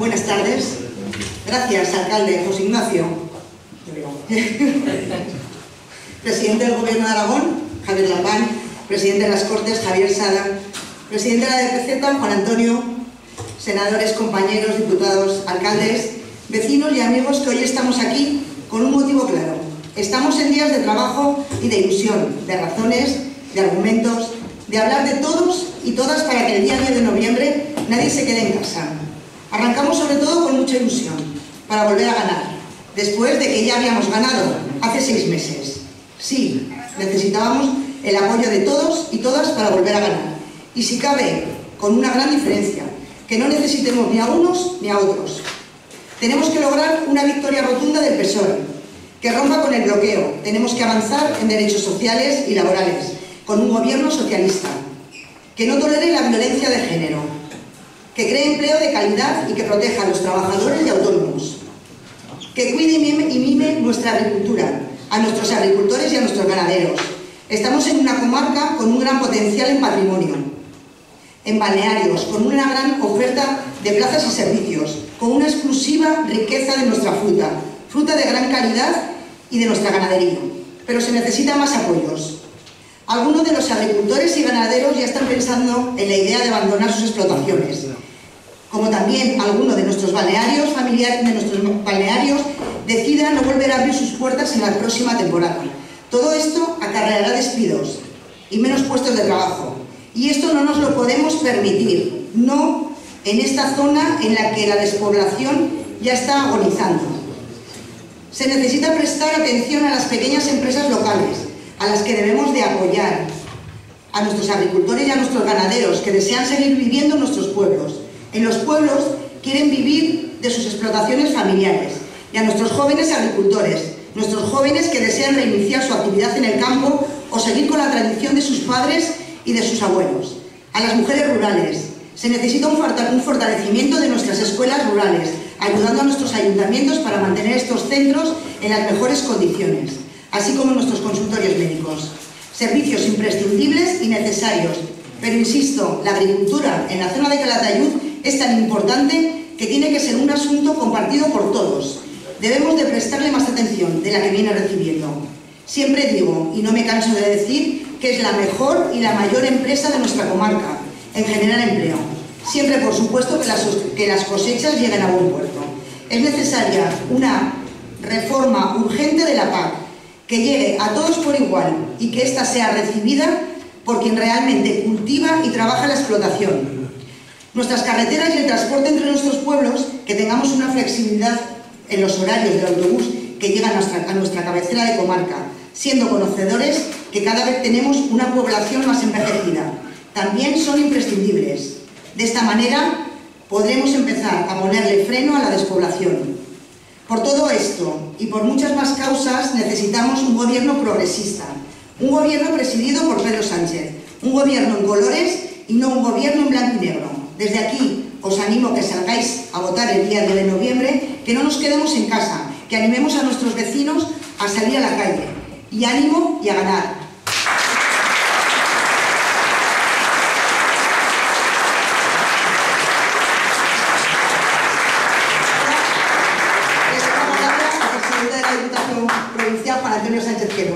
Buenas tardes. Gracias, alcalde José Ignacio. Presidente del Gobierno de Aragón, Javier Lambán. Presidente de las Cortes, Javier Sada. Presidente de la DPZ, Juan Antonio. Senadores, compañeros, diputados, alcaldes, vecinos y amigos que hoy estamos aquí con un motivo claro. Estamos en días de trabajo y de ilusión, de razones, de argumentos, de hablar de todos y todas para que el día 10 de noviembre nadie se quede en casa. Arrancamos sobre todo con mucha ilusión, para volver a ganar, después de que ya habíamos ganado hace 6 meses. Sí, necesitábamos el apoyo de todos y todas para volver a ganar. Y si cabe, con una gran diferencia, que no necesitemos ni a unos ni a otros. Tenemos que lograr una victoria rotunda del PSOE, que rompa con el bloqueo. Tenemos que avanzar en derechos sociales y laborales, con un gobierno socialista, que no tolere la violencia de género, que cree empleo de calidad y que proteja a los trabajadores y autónomos, que cuide y mime nuestra agricultura, a nuestros agricultores y a nuestros ganaderos. Estamos en una comarca con un gran potencial en patrimonio, en balnearios, con una gran oferta de plazas y servicios, con una exclusiva riqueza de nuestra fruta, fruta de gran calidad y de nuestra ganadería. Pero se necesitan más apoyos. Algunos de los agricultores y ganaderos ya están pensando en la idea de abandonar sus explotaciones, como también algunos de nuestros balnearios familiares, decidan no volver a abrir sus puertas en la próxima temporada. Todo esto acarreará despidos y menos puestos de trabajo. Y esto no nos lo podemos permitir, no en esta zona en la que la despoblación ya está agonizando. Se necesita prestar atención a las pequeñas empresas locales, a las que debemos de apoyar, a nuestros agricultores y a nuestros ganaderos que desean seguir viviendo en nuestros pueblos. En los pueblos quieren vivir de sus explotaciones familiares, y a nuestros jóvenes agricultores, nuestros jóvenes que desean reiniciar su actividad en el campo o seguir con la tradición de sus padres y de sus abuelos. A las mujeres rurales. Se necesita un fortalecimiento de nuestras escuelas rurales, ayudando a nuestros ayuntamientos para mantener estos centros en las mejores condiciones, así como nuestros consultorios médicos. Servicios imprescindibles y necesarios. Pero insisto, la agricultura en la zona de Calatayud es tan importante que tiene que ser un asunto compartido por todos. Debemos de prestarle más atención de la que viene recibiendo. Siempre digo, y no me canso de decir, que es la mejor y la mayor empresa de nuestra comarca en generar empleo. Siempre, por supuesto, que las cosechas lleguen a buen puerto. Es necesaria una reforma urgente de la PAC, que llegue a todos por igual y que ésta sea recibida por quien realmente cultiva y trabaja la explotación. Nuestras carreteras y el transporte entre nuestros pueblos, que tengamos una flexibilidad en los horarios del autobús que llegan a nuestra cabecera de comarca, siendo conocedores que cada vez tenemos una población más envejecida. También son imprescindibles. De esta manera podremos empezar a ponerle freno a la despoblación. Por todo esto y por muchas más causas necesitamos un gobierno progresista, un gobierno presidido por Pedro Sánchez, un gobierno en colores y no un gobierno en blanco y negro. Desde aquí os animo a que salgáis a votar el día 10 de noviembre, que no nos quedemos en casa, que animemos a nuestros vecinos a salir a la calle. Y ánimo y a ganar. Provincial Juan Antonio Sánchez Quero.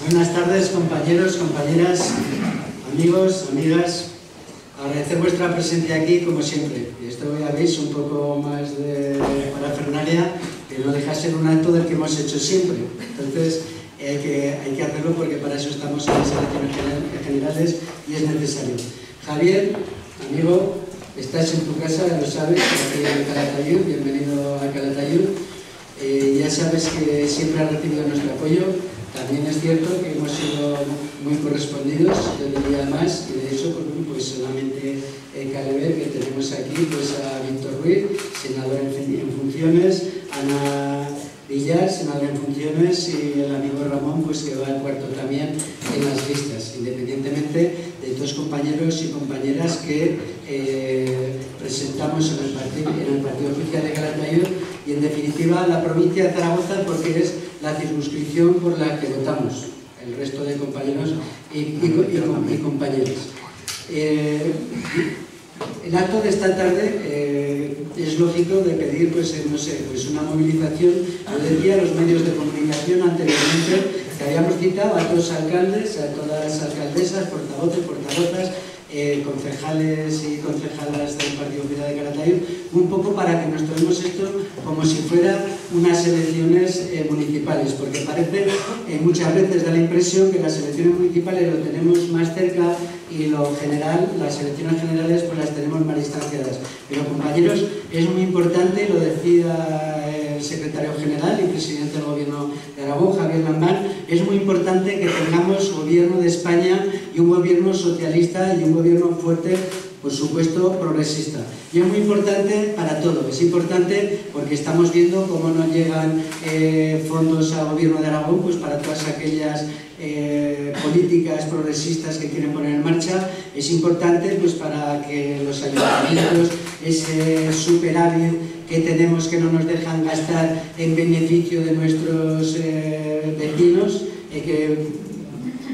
Buenas tardes, compañeros, compañeras, amigos, amigas. Agradecer vuestra presencia aquí, como siempre. Esto ya veis un poco más de parafernalia, que no deja de ser un acto del que hemos hecho siempre. Entonces, hay que hacerlo porque para eso estamos en las elecciones generales y es necesario. Javier, amigo, estás en tu casa, ya lo sabes, aquí en Calatayud, bienvenido a Calatayud. Ya sabes que siempre has recibido nuestro apoyo. También es cierto que hemos sido muy correspondidos, yo diría más, y de hecho, pues solamente cabe ver que tenemos aquí pues, a Víctor Ruiz, senador en funciones, Ana Villar, senador en funciones, y el amigo Ramón, pues que va al cuarto también en las listas, independientemente de todos compañeros y compañeras que presentamos en el partido oficial de Calatayud y en definitiva la provincia de Zaragoza, porque es la circunscripción por la que votamos el resto de compañeros y compañeras. El acto de esta tarde es lógico de pedir, pues, no sé, pues una movilización. Yo decía a los medios de comunicación anteriormente que habíamos citado a todos los alcaldes, a todas las alcaldesas, portavoces, portavozas, concejales y concejalas del Partido Popular de Calatayud, un poco para que nos tomemos esto como si fuera unas elecciones municipales, porque parece, muchas veces da la impresión que las elecciones municipales lo tenemos más cerca y lo general, las elecciones generales, pues las tenemos más distanciadas. Pero, compañeros, es muy importante, lo decía el secretario general y presidente del Gobierno de Aragón, Javier Lambán, es muy importante que tengamos gobierno de España y un gobierno socialista y un gobierno fuerte, por supuesto, progresista. Y es muy importante para todo. Es importante porque estamos viendo cómo no llegan fondos al Gobierno de Aragón, pues para todas aquellas políticas progresistas que quieren poner en marcha. Es importante pues para que los ayuntamientos, ese superávit que tenemos que no nos dejan gastar en beneficio de nuestros vecinos, que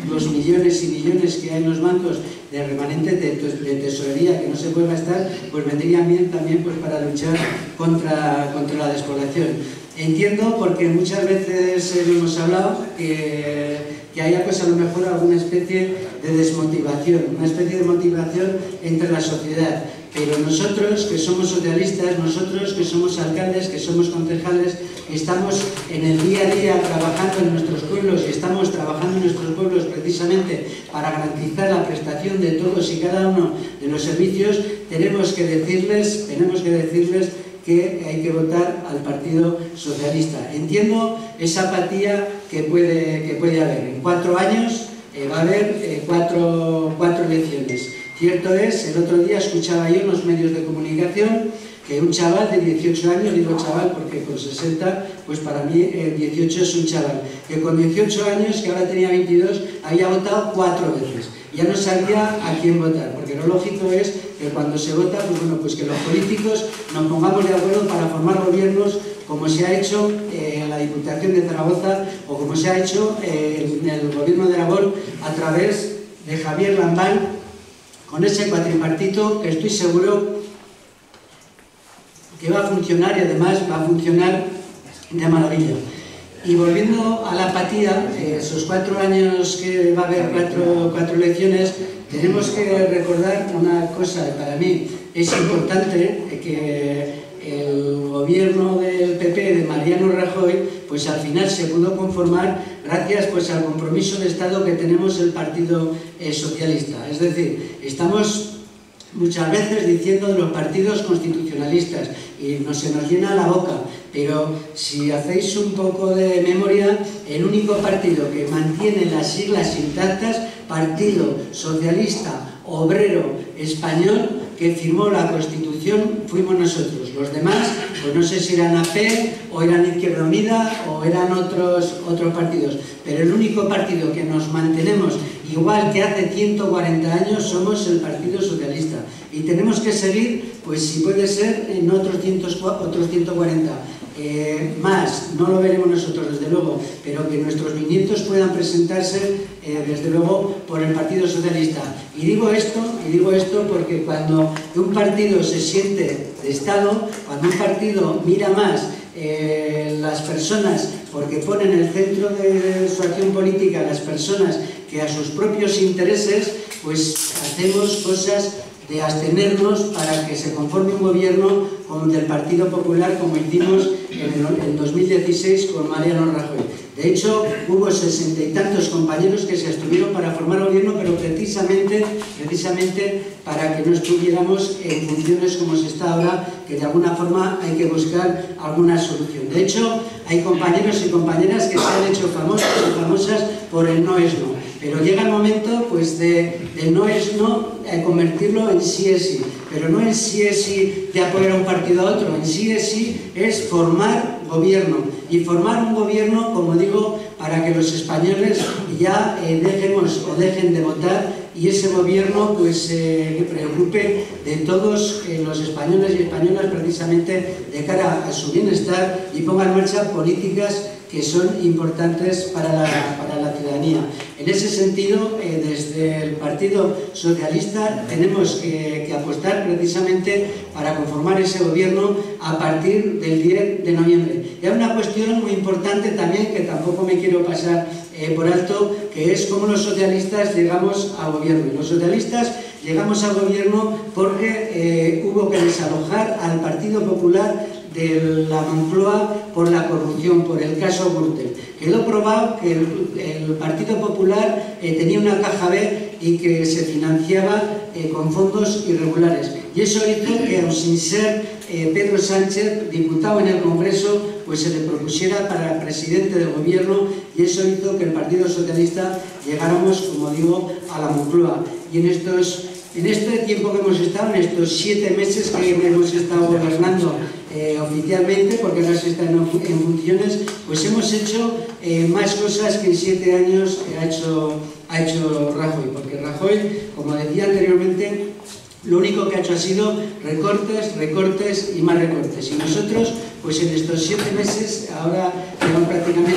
los millones y millones que hay en los bancos de remanente de tesorería que no se puede gastar, pues vendrían bien también pues para luchar contra la despoblación. Entiendo, porque muchas veces hemos hablado que haya pues a lo mejor alguna especie de desmotivación, una especie de motivación entre la sociedad. Pero nosotros, que somos socialistas, nosotros que somos alcaldes, que somos concejales, estamos en el día a día trabajando en nuestros pueblos y estamos trabajando en nuestros pueblos precisamente para garantizar la prestación de todos y cada uno de los servicios, tenemos que decirles que hay que votar al Partido Socialista. Entiendo esa apatía que puede haber. En 4 años va a haber cuatro elecciones. Cierto es, el otro día escuchaba yo en los medios de comunicación que un chaval de 18 años, digo chaval porque con 60, pues para mí 18 es un chaval, que con 18 años, que ahora tenía 22, había votado 4 veces. Ya no sabía a quién votar, porque lo lógico es que cuando se vota, pues bueno, pues que los políticos nos pongamos de acuerdo para formar gobiernos, como se ha hecho en la Diputación de Zaragoza o como se ha hecho en el Gobierno de Aragón a través de Javier Lambán, con ese cuatripartito que estoy seguro que va a funcionar y además va a funcionar de maravilla. Y volviendo a la apatía, esos 4 años que va a haber cuatro elecciones, tenemos que recordar una cosa. Para mí es importante que el gobierno del PP de Mariano Rajoy pues al final se pudo conformar gracias pues al compromiso de Estado que tenemos el Partido Socialista. Es decir, estamos muchas veces diciendo de los partidos constitucionalistas y se nos llena la boca, pero si hacéis un poco de memoria, el único partido que mantiene las siglas intactas, Partido Socialista Obrero Español, que firmó la Constitución, fuimos nosotros. Los demás, pues no sé si eran AP o eran Izquierda Unida o eran otros partidos, pero el único partido que nos mantenemos igual que hace 140 años somos el Partido Socialista, y tenemos que seguir, pues si puede ser, en otros 140 más. No lo veremos nosotros, desde luego, pero que nuestros bisnietos puedan presentarse, desde luego, por el Partido Socialista. Y digo esto porque cuando un partido se siente de Estado, cuando un partido mira más las personas, porque pone en el centro de su acción política a las personas que a sus propios intereses, pues hacemos cosas de abstenernos para que se conforme un gobierno como del Partido Popular, como hicimos en 2016 con Mariano Rajoy. De hecho, hubo 60 y tantos compañeros que se abstuvieron para formar gobierno, pero precisamente para que no estuviéramos en funciones como se está ahora, que de alguna forma hay que buscar alguna solución. De hecho, hay compañeros y compañeras que se han hecho famosos y famosas por el no es no. Pero llega el momento pues de no es no, convertirlo en sí es sí. Pero no en sí es sí de apoyar a un partido a otro, en sí es formar gobierno. Y formar un gobierno, como digo, para que los españoles ya dejen de votar y ese gobierno pues se preocupe de todos los españoles y españolas precisamente de cara a su bienestar y ponga en marcha políticas que son importantes para la ciudadanía. En ese sentido, desde el Partido Socialista tenemos que apostar precisamente para conformar ese gobierno a partir del 10 de noviembre. Y hay una cuestión muy importante también que tampoco me quiero pasar por alto, que es cómo los socialistas llegamos al gobierno. Y los socialistas llegamos al gobierno porque hubo que desalojar al Partido Popular de la Moncloa por la corrupción, por el caso Gürtel. Quedó probado que el Partido Popular tenía una caja B y que se financiaba con fondos irregulares. Y eso hizo que, aun sin ser Pedro Sánchez, diputado en el Congreso, pues se le propusiera para presidente del gobierno, y eso hizo que el Partido Socialista llegáramos, como digo, a la Moncloa. Y en este tiempo que hemos estado, en estos 7 meses que hemos estado gobernando oficialmente, porque ahora se está en funciones, pues hemos hecho más cosas que en 7 años ha hecho Rajoy, porque Rajoy, como decía anteriormente, lo único que ha hecho ha sido recortes, recortes y más recortes. Y nosotros, pues en estos 7 meses, ahora llevan prácticamente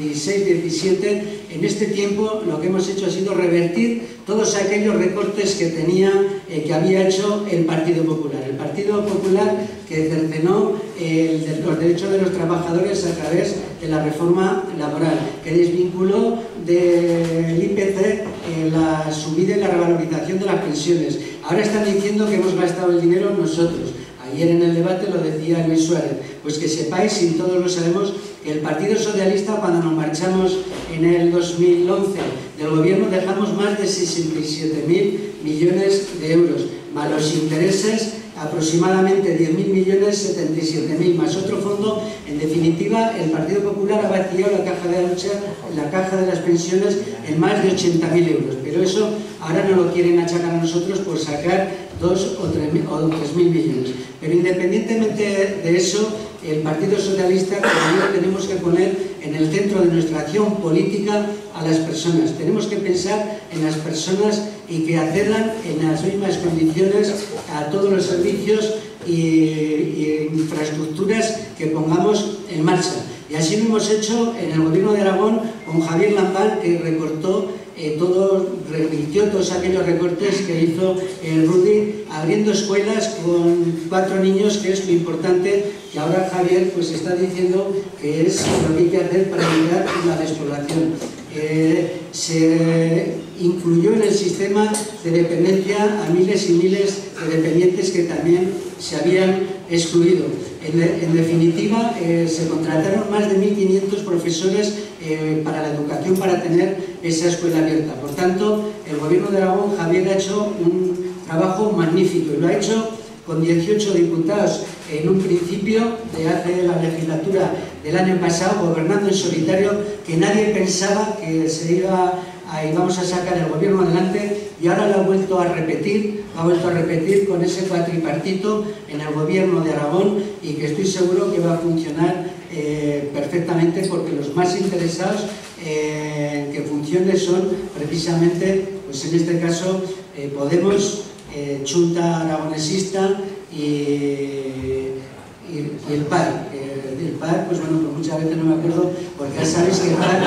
16, 17, en este tiempo lo que hemos hecho ha sido revertir todos aquellos recortes que había hecho el Partido Popular. El Partido Popular que cercenó los derechos de los trabajadores a través de la reforma laboral, que desvinculó del IPC la subida y la revalorización de las pensiones. Ahora están diciendo que hemos gastado el dinero nosotros. Ayer en el debate lo decía Luis Suárez. Pues que sepáis, y todos lo sabemos, que el Partido Socialista, cuando nos marchamos en el 2011 del gobierno, dejamos más de 67.000 millones de euros, más los intereses aproximadamente 10.000 millones, 77.000, más otro fondo. En definitiva, el Partido Popular ha vaciado la caja de las pensiones en más de 80.000 euros, pero eso ahora no lo quieren achacar a nosotros por sacar 2 o 3.000 millones. Pero independientemente de eso, el Partido Socialista, como digo, tenemos que poner en el centro de nuestra acción política a las personas. Tenemos que pensar en las personas y que accedan en las mismas condiciones a todos los servicios y infraestructuras que pongamos en marcha. Y así lo hemos hecho en el Gobierno de Aragón con Javier Lambán, que revirtió todos aquellos recortes que hizo Rudy, abriendo escuelas con 4 niños, que es lo importante, que ahora Javier pues está diciendo que es lo que hay que hacer para evitar la despoblación. Se incluyó en el sistema de dependencia a miles y miles de dependientes que también se habían excluido. En definitiva, se contrataron más de 1.500 profesores para la educación para tener esa escuela abierta. Por tanto, el Gobierno de Aragón, Javier, ha hecho un trabajo magnífico y lo ha hecho con 18 diputados en un principio de hace la legislatura del año pasado, gobernando en solitario, que nadie pensaba que íbamos a sacar el gobierno adelante, y ahora lo ha vuelto a repetir con ese cuatripartito en el Gobierno de Aragón, y que estoy seguro que va a funcionar perfectamente, porque los más interesados en que funcione son precisamente, pues en este caso, Podemos, Chunta Aragonesista y el PAR. El PAR, pues bueno, pues muchas veces no me acuerdo, porque ya sabéis que el PAR,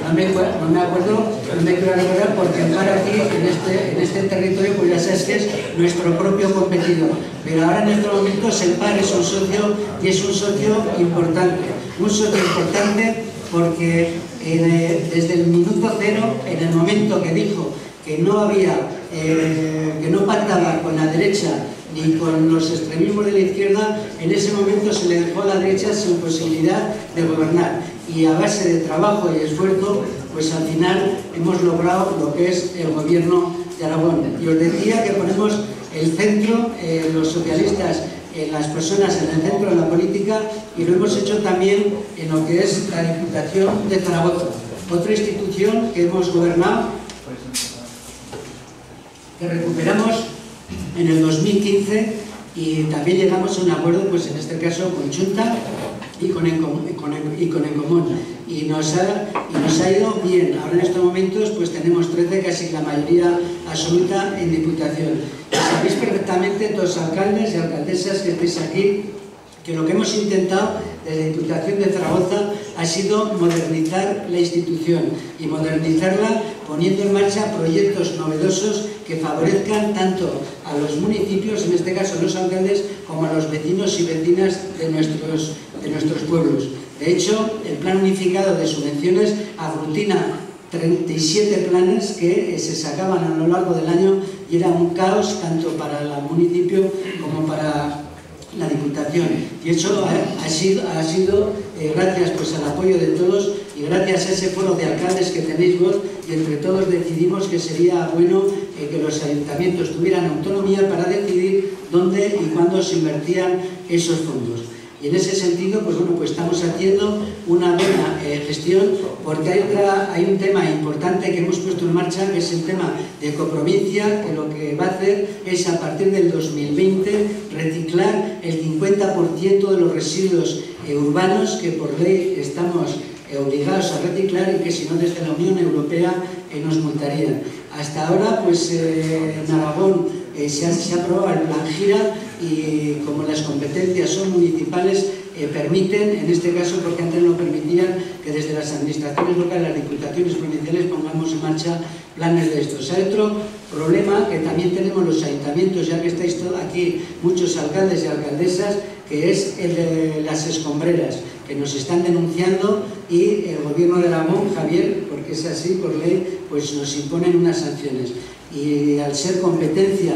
no me quiero recordar, porque el PAR aquí, en este territorio, pues ya sabes que es nuestro propio competidor. Pero ahora en estos momentos el PAR es un socio, y es un socio importante. Un socio importante porque desde el minuto cero, en el momento que dijo que no pactaba con la derecha ni con los extremismos de la izquierda, en ese momento se le dejó a la derecha sin posibilidad de gobernar, y a base de trabajo y esfuerzo, pues al final hemos logrado lo que es el Gobierno de Aragón. Y os decía que ponemos el centro, los socialistas, las personas en el centro de la política, y lo hemos hecho también en lo que es la Diputación de Zaragoza, otra institución que hemos gobernado, que recuperamos en el 2015, y también llegamos a un acuerdo, pues en este caso con Chunta, y con en común. Y nos ha ido bien. Ahora en estos momentos pues tenemos 13, casi la mayoría absoluta en Diputación. Y sabéis perfectamente, todos los alcaldes y alcaldesas que estáis aquí, que lo que hemos intentado desde Diputación de Zaragoza ha sido modernizar la institución y modernizarla poniendo en marcha proyectos novedosos que favorezcan tanto a los municipios, en este caso a los alcaldes, como a los vecinos y vecinas de nuestros pueblos. De hecho, el Plan Unificado de Subvenciones aglutina 37 planes que se sacaban a lo largo del año y era un caos tanto para el municipio como para la Diputación. Y eso ha sido gracias pues al apoyo de todos y gracias a ese foro de alcaldes que tenéis vos, y entre todos decidimos que sería bueno que los ayuntamientos tuvieran autonomía para decidir dónde y cuándo se invertían esos fondos. Y en ese sentido, pues bueno, pues estamos haciendo una buena gestión, porque hay un tema importante que hemos puesto en marcha, que es el tema de Ecoprovincia, que lo que va a hacer es a partir del 2020 reciclar el 50% de los residuos urbanos que por ley estamos obligados a reciclar y que si no desde la Unión Europea nos multarían. Hasta ahora, pues en Aragón se ha aprobado el Plan Gira y como las competencias son municipales, permiten, en este caso porque antes no permitían, que desde las administraciones locales, las diputaciones provinciales pongamos en marcha planes de estos. Hay otro problema que también tenemos los ayuntamientos, ya que estáis aquí muchos alcaldes y alcaldesas, que es el de las escombreras, que nos están denunciando y el gobierno de Aragón, Javier, porque es así por ley, pues nos imponen unas sanciones. Y al ser competencia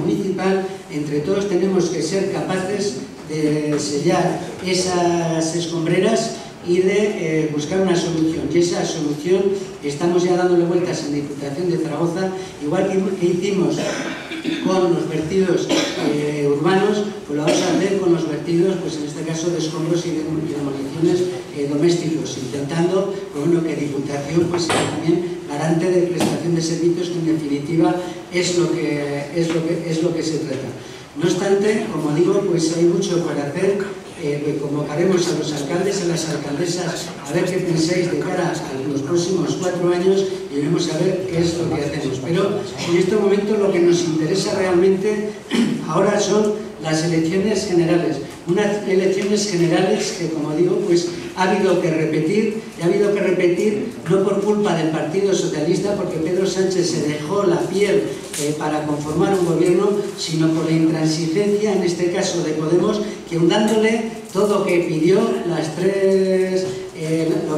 municipal, entre todos tenemos que ser capaces de sellar esas escombreras y de buscar una solución. Y esa solución estamos ya dándole vueltas en Diputación de Zaragoza, igual que hicimos con los vertidos urbanos, pues lo vamos a hacer con los vertidos, pues en este caso de escombros y demoliciones domésticos, intentando pues bueno, que Diputación pues sea también garante de prestación de servicios, que en definitiva es lo que se trata. No obstante, como digo, pues hay mucho por hacer. Convocaremos a los alcaldes, a las alcaldesas, a ver qué pensáis de cara a los próximos 4 años y veremos a ver qué es lo que hacemos. Pero en este momento lo que nos interesa realmente ahora son las elecciones generales. Unas elecciones generales que, como digo, pues ha habido que repetir, y ha habido que repetir no por culpa del Partido Socialista, porque Pedro Sánchez se dejó la piel para conformar un gobierno, sino por la intransigencia, en este caso de Podemos, que dándole todo lo que pidió, lo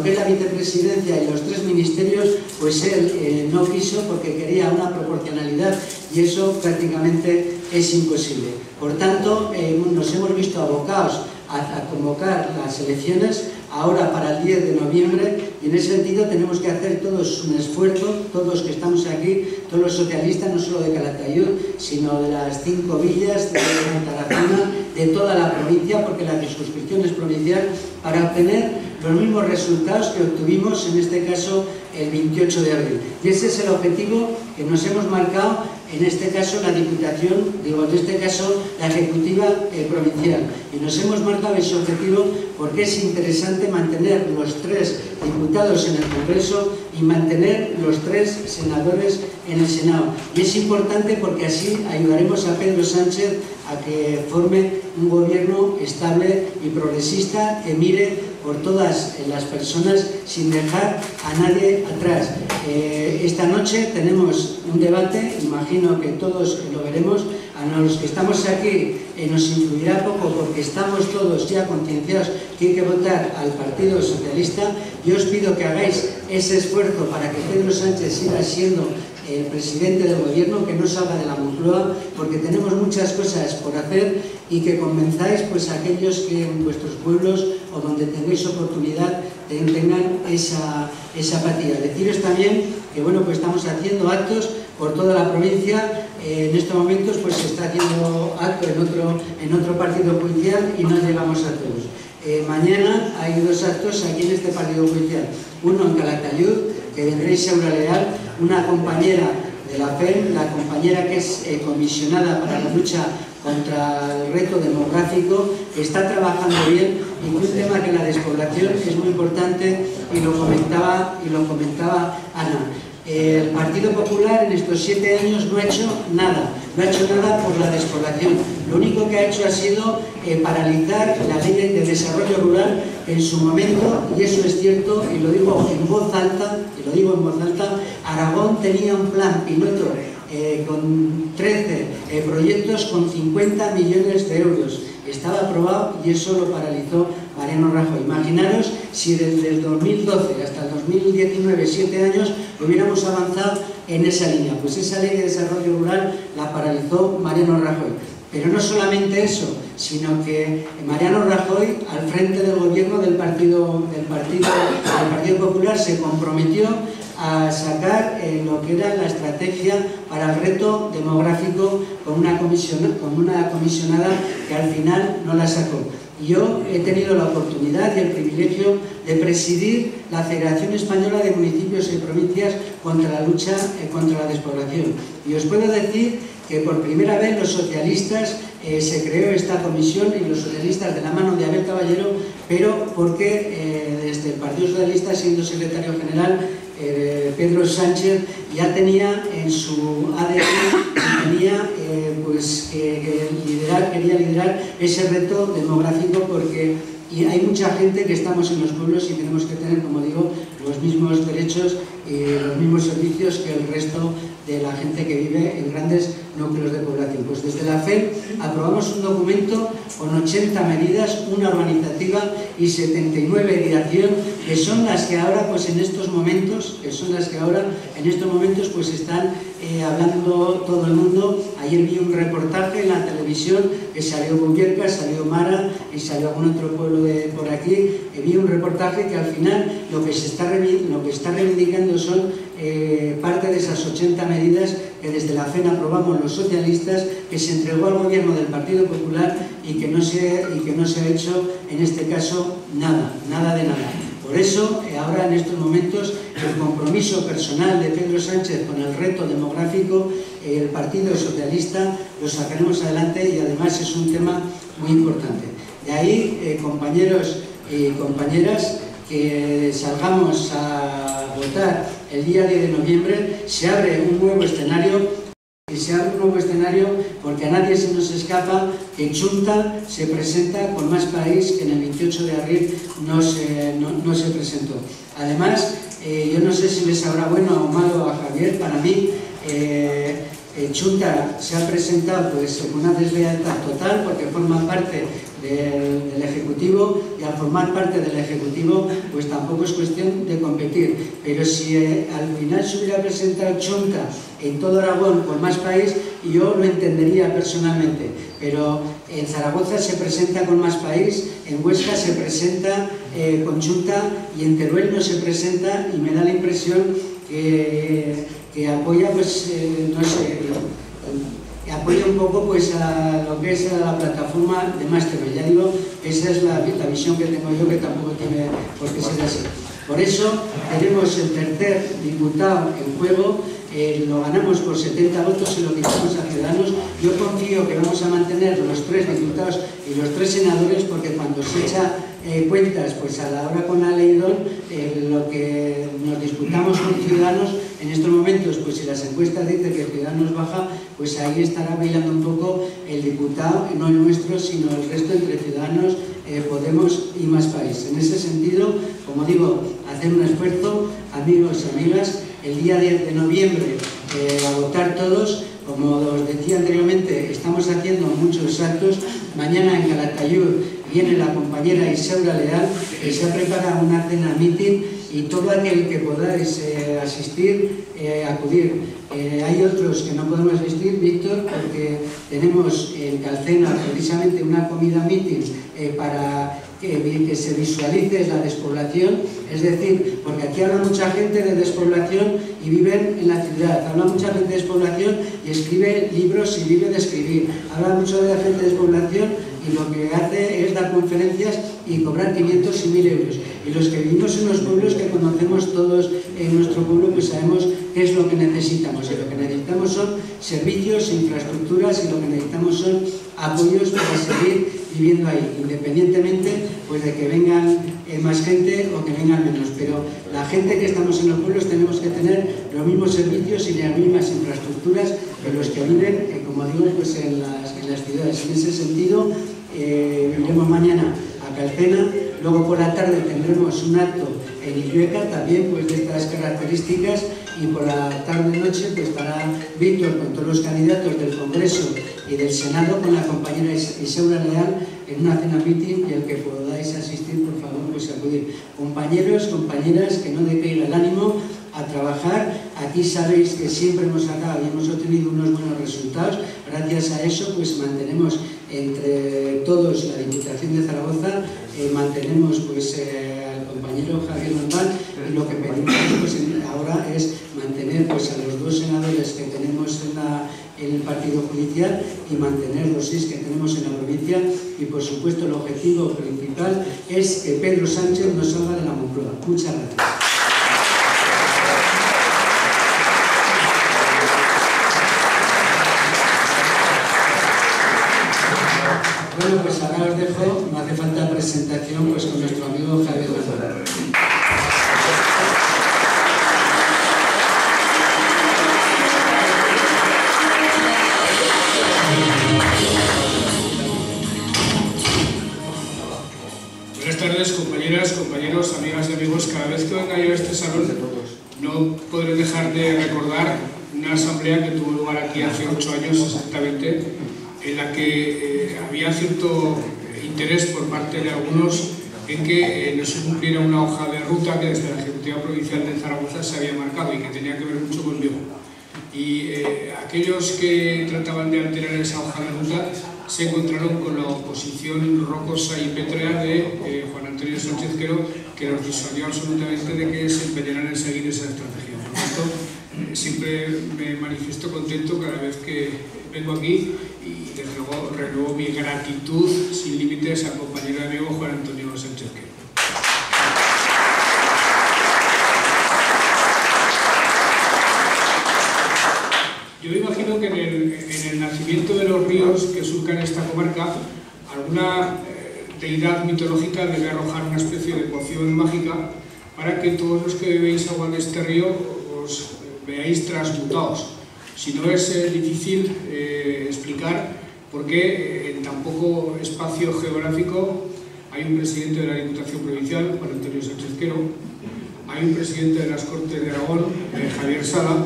que es la vicepresidencia y los 3 ministerios, pues él no quiso porque quería una proporcionalidad y eso prácticamente es imposible. Por tanto, nos hemos visto abocados a convocar las elecciones ahora para el 10 de noviembre y en ese sentido tenemos que hacer todos un esfuerzo, todos que estamos aquí, todos los socialistas, no solo de Calatayud, sino de las 5 villas, de Tarazona, de toda la provincia, porque la circunscripción es provincial, para obtener los mismos resultados que obtuvimos en este caso el 28 de abril. Y ese es el objetivo que nos hemos marcado, en este caso la Diputación, en este caso la Ejecutiva Provincial. Y nos hemos marcado ese objetivo porque es interesante mantener los 3 diputados en el Congreso y mantener los 3 senadores en el Senado. Y es importante porque así ayudaremos a Pedro Sánchez a que forme un gobierno estable y progresista que mire por todas las personas sin dejar a nadie atrás. Esta noche tenemos un debate, imagino que todos lo veremos. A los que estamos aquí nos influirá poco porque estamos todos ya concienciados que hay que votar al Partido Socialista. Yo os pido que hagáis ese esfuerzo para que Pedro Sánchez siga siendo el presidente del gobierno, que no salga de la Moncloa, porque tenemos muchas cosas por hacer y que convenzáis pues a aquellos que en vuestros pueblos o donde tengáis oportunidad tengan esa apatía. Deciros también que bueno, pues estamos haciendo actos por toda la provincia. En estos momentos pues se está haciendo acto en otro partido judicial y no llegamos a todos. Mañana hay 2 actos aquí en este partido judicial, uno en Calatayud, que vendréis a Aura Leal, una compañera de la FEM, la compañera que es comisionada para la lucha contra el reto demográfico, está trabajando bien, y un tema que la despoblación es muy importante, y lo comentaba Ana. El Partido Popular en estos 7 años no ha hecho nada por la despoblación. Lo único que ha hecho ha sido paralizar la ley de desarrollo rural en su momento, y eso es cierto, y lo digo en voz alta, Aragón tenía un plan piloto con 13 proyectos con 50 millones de euros. Estaba aprobado y eso lo paralizó Mariano Rajoy. Imaginaros si desde el 2012 hasta el 2019, 7 años, hubiéramos avanzado en esa línea. Pues esa ley de desarrollo rural la paralizó Mariano Rajoy. Pero no solamente eso, sino que Mariano Rajoy, al frente del gobierno del Partido Popular, se comprometió a sacar lo que era la estrategia para el reto demográfico con una comisionada que al final no la sacó. Yo he tenido la oportunidad y el privilegio de presidir la Federación Española de Municipios y Provincias contra la lucha contra la despoblación. Y os puedo decir que por primera vez los socialistas, se creó esta comisión, y los socialistas de la mano de Abel Caballero, pero porque desde el Partido Socialista, siendo secretario general, Pedro Sánchez ya tenía en su ADN quería liderar ese reto demográfico, porque hay mucha gente que estamos en los pueblos y tenemos que tener, como digo, los mismos derechos y los mismos servicios que el resto de la gente que vive en grandes núcleos de población. Pues desde la FEM aprobamos un documento con 80 medidas, una organizativa y 79 de acción, que son las que ahora, pues en estos momentos, pues están hablando todo el mundo. Ayer vi un reportaje en la televisión que salió Gubierca, salió Mara y salió algún otro pueblo de por aquí. Vi un reportaje que al final lo que está reivindicando son parte de esas 80 medidas que desde la FEN aprobamos los socialistas, que se entregó al gobierno del Partido Popular y que no se ha hecho en este caso nada de nada. Por eso, ahora en estos momentos, el compromiso personal de Pedro Sánchez con el reto demográfico, el Partido Socialista lo sacaremos adelante, y además es un tema muy importante. De ahí, compañeros y compañeras, que salgamos a votar el día 10 de noviembre, se abre un nuevo escenario. Y se abre un nuevo escenario porque a nadie se nos escapa que Chunta se presenta con Más País, que en el 28 de abril no se presentó. Además, yo no sé si les sabrá bueno o malo a Javier, para mí Chunta se ha presentado pues con una deslealtad total, porque forma parte del Ejecutivo, y al formar parte del Ejecutivo pues tampoco es cuestión de competir. Pero si al final se hubiera presentado Chunta en todo Aragón con Más País, yo lo entendería personalmente, pero en Zaragoza se presenta con Más País, en Huesca se presenta con Chunta, y en Teruel no se presenta, y me da la impresión que apoya, pues, no sé, apoya un poco pues a lo que es la plataforma de Más Teruel. Ya digo, esa es la visión que tengo yo, que tampoco tiene por qué ser así. Por eso tenemos el tercer diputado en juego. Lo ganamos por 70 votos y lo quitamos a Ciudadanos. Yo confío que vamos a mantener los 3 diputados y los 3 senadores, porque cuando se echa cuentas, pues a la hora con la ley DON, lo que nos disputamos con Ciudadanos en estos momentos, pues si las encuestas dicen que Ciudadanos baja, pues ahí estará bailando un poco el diputado, no el nuestro, sino el resto, entre Ciudadanos, Podemos y Más País. En ese sentido, como digo, hacer un esfuerzo, amigos y amigas, el día 10 de noviembre a votar todos. Como os decía anteriormente, estamos haciendo muchos actos. Mañana en Calatayud viene la compañera Isaura Leal, que se ha preparado una cena meeting, y todo aquel que podáis asistir, acudir. Hay otros que no podemos asistir, Víctor, porque tenemos en Calcena precisamente una comida meeting para que se visualice la despoblación, es decir, porque aquí habla mucha gente de despoblación y viven en la ciudad, habla mucha gente de despoblación y escribe libros y vive de escribir, habla mucho de la gente de despoblación y lo que hace es dar conferencias y cobrar 500 y 1000 euros. Y los que vivimos en los pueblos, que conocemos todos en nuestro pueblo, pues sabemos qué es lo que necesitamos. Y lo que necesitamos son servicios, infraestructuras, y lo que necesitamos son apoyos para seguir viviendo ahí, independientemente pues, de que vengan más gente o que vengan menos. Pero la gente que estamos en los pueblos tenemos que tener los mismos servicios y las mismas infraestructuras que los que viven, como digo, pues, en las ciudades. En ese sentido, iremos mañana a Calcena, luego por la tarde tendremos un acto en Illueca, también pues, de estas características, y por la tarde-noche pues, estará Víctor con todos los candidatos del Congreso y del Senado, con la compañera Isaura Leal, en una cena meeting, y el que podáis asistir, por favor, pues acudir. Compañeros, compañeras, que no decaiga el ánimo, a trabajar. Aquí sabéis que siempre hemos sacado y hemos obtenido unos buenos resultados. Gracias a eso pues mantenemos entre todos la Diputación de Zaragoza, mantenemos pues al compañero Javier Normal, y lo que pedimos pues, ahora es mantener pues, a los 2 senadores que tenemos en el partido judicial y mantener los 6 que tenemos en la provincia, y por supuesto el objetivo principal es que Pedro Sánchez no salga de la Moncloa. Muchas gracias. Bueno, pues ahora os dejo, no hace falta presentación, pues con nuestro amigo Javier González. Buenas tardes, compañeras, compañeros, amigas y amigos. Cada vez que venga yo a este salón, no podré dejar de recordar una asamblea que tuvo lugar aquí hace 8 años exactamente, en la que había cierto interés por parte de algunos en que no se cumpliera una hoja de ruta que desde la Ejecutiva Provincial de Zaragoza se había marcado y que tenía que ver mucho conmigo. Y aquellos que trataban de alterar esa hoja de ruta se encontraron con la oposición rocosa y pétrea de Juan Antonio Sánchez Quero, que los disuadió absolutamente de que se empeñaran en seguir esa estrategia. Por lo tanto, siempre me manifiesto contento cada vez que vengo aquí, y desde luego renuevo mi gratitud sin límites al compañero y amigo Juan Antonio Sánchez Quero. Yo me imagino que en el nacimiento de los ríos que surcan esta comarca, alguna deidad mitológica debe arrojar una especie de poción mágica para que todos los que bebéis agua de este río os veáis transmutados. Si no, es difícil explicar por qué en tan poco espacio geográfico hay un presidente de la Diputación Provincial, Juan Antonio Sánchez Quero, hay un presidente de las Cortes de Aragón, Javier Sala,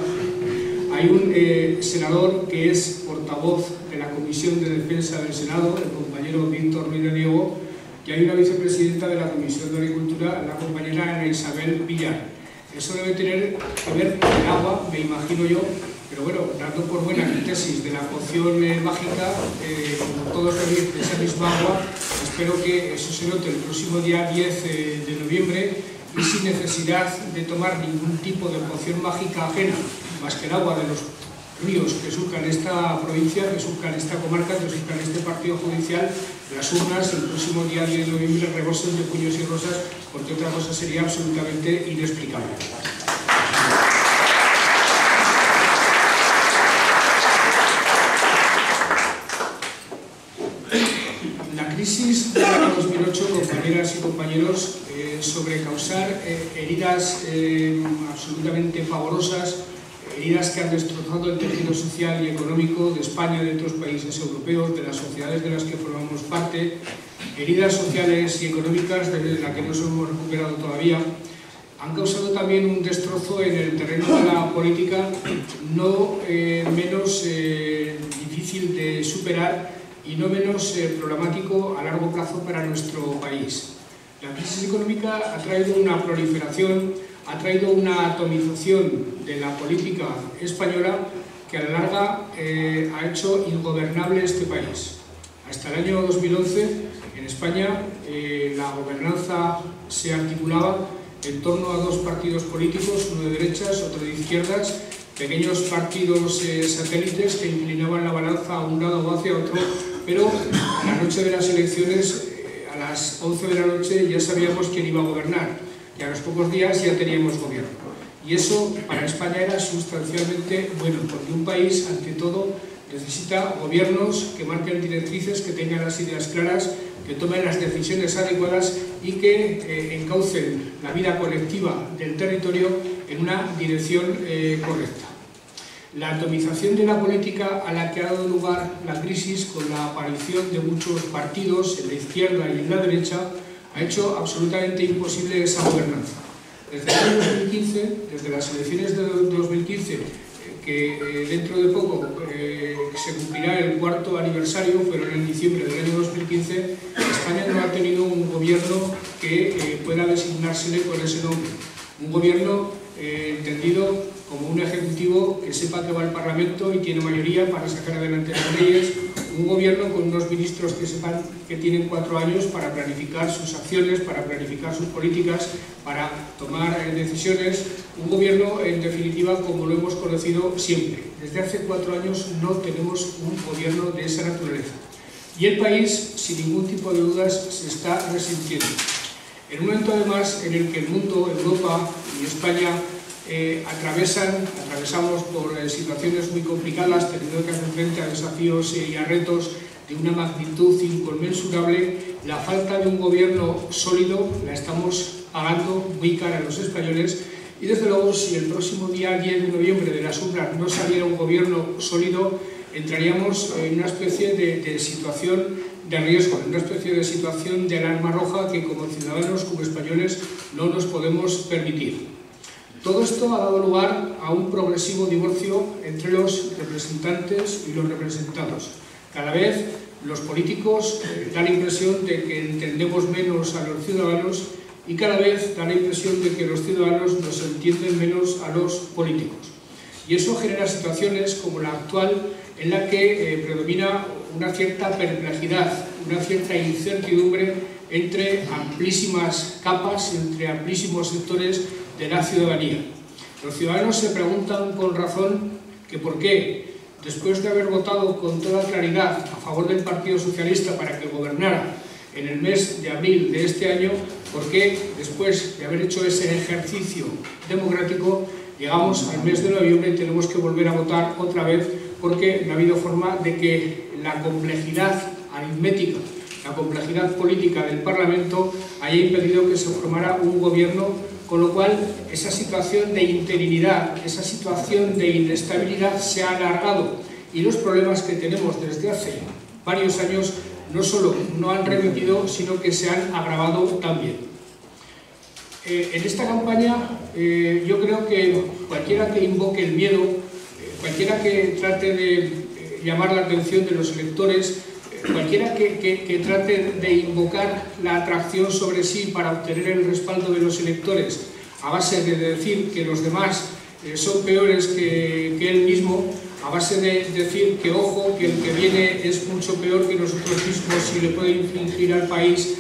hay un senador que es portavoz de la Comisión de Defensa del Senado, el compañero Víctor Ruiz de Diego, y hay una vicepresidenta de la Comisión de Agricultura, la compañera Ana Isabel Villar. Eso debe tener que ver con el agua, me imagino yo, pero bueno, dando por buena mi tesis de la poción mágica, como todos bebéis de esa misma agua, espero que eso se note el próximo día 10 de noviembre, y sin necesidad de tomar ningún tipo de poción mágica ajena, más que el agua de los ríos que surcan esta provincia, que surcan esta comarca, que surcan este partido judicial, las urnas el próximo día 10 de noviembre rebosen de puños y rosas, porque otra cosa sería absolutamente inexplicable. La crisis del año 2008, compañeras y compañeros, sobre causar heridas absolutamente pavorosas, heridas que han destrozado el tejido social y económico de España y de otros países europeos, de las sociedades de las que formamos parte, heridas sociales y económicas de las que no nos hemos recuperado todavía, han causado también un destrozo en el terreno de la política no menos difícil de superar y no menos problemático a largo plazo para nuestro país. La crisis económica ha traído una proliferación, ha traído una atomización de la política española que a la larga ha hecho ingobernable este país. Hasta el año 2011, en España, la gobernanza se articulaba en torno a 2 partidos políticos, uno de derechas, otro de izquierdas, pequeños partidos satélites que inclinaban la balanza a un lado o hacia otro, pero la noche de las elecciones a las 11 de la noche ya sabíamos quién iba a gobernar y a los pocos días ya teníamos gobierno. Y eso para España era sustancialmente bueno, porque un país, ante todo, necesita gobiernos que marquen directrices, que tengan las ideas claras, que tomen las decisiones adecuadas y que encaucen la vida colectiva del territorio en una dirección correcta. La atomización de la política a la que ha dado lugar la crisis con la aparición de muchos partidos en la izquierda y en la derecha ha hecho absolutamente imposible esa gobernanza. Desde el año 2015, desde las elecciones de 2015, que dentro de poco se cumplirá el 4º aniversario, fueron en diciembre del año 2015, España no ha tenido un gobierno que pueda designársele con ese nombre. Un gobierno entendido como un ejecutivo que sepa que va al Parlamento y tiene mayoría para sacar adelante las leyes, un gobierno con unos ministros que sepan que tienen 4 años para planificar sus acciones, para planificar sus políticas, para tomar decisiones, un gobierno en definitiva como lo hemos conocido siempre. Desde hace 4 años no tenemos un gobierno de esa naturaleza. Y el país, sin ningún tipo de dudas, se está resintiendo. En un momento además en el que el mundo, Europa y España atravesamos por situaciones muy complicadas, teniendo que hacer frente a desafíos y a retos de una magnitud inconmensurable, la falta de un gobierno sólido la estamos pagando muy cara a los españoles y desde luego si el próximo día 10 de noviembre de las urnas no saliera un gobierno sólido, entraríamos en una especie de situación de riesgo, en una especie de situación de alarma roja que como ciudadanos, como españoles, no nos podemos permitir. Todo esto ha dado lugar a un progresivo divorcio entre los representantes y los representados. Cada vez los políticos dan la impresión de que entendemos menos a los ciudadanos y cada vez da la impresión de que los ciudadanos nos entienden menos a los políticos. Y eso genera situaciones como la actual en la que predomina una cierta perplejidad, una cierta incertidumbre entre amplísimas capas, entre amplísimos sectores de la ciudadanía. Los ciudadanos se preguntan con razón que por qué, después de haber votado con toda claridad a favor del Partido Socialista para que gobernara en el mes de abril de este año, por qué, después de haber hecho ese ejercicio democrático, llegamos al mes de noviembre y tenemos que volver a votar otra vez porque no ha habido forma de que la complejidad aritmética, la complejidad política del Parlamento haya impedido que se formara un gobierno, con lo cual esa situación de interinidad, esa situación de inestabilidad se ha alargado y los problemas que tenemos desde hace varios años no solo no han remitido, sino que se han agravado también. En esta campaña yo creo que cualquiera que invoque el miedo, cualquiera que trate de llamar la atención de los electores, cualquiera que trate de invocar la atracción sobre sí para obtener el respaldo de los electores a base de decir que los demás son peores que él mismo, a base de decir que ojo, que el que viene es mucho peor que nosotros mismos y le puede infligir al país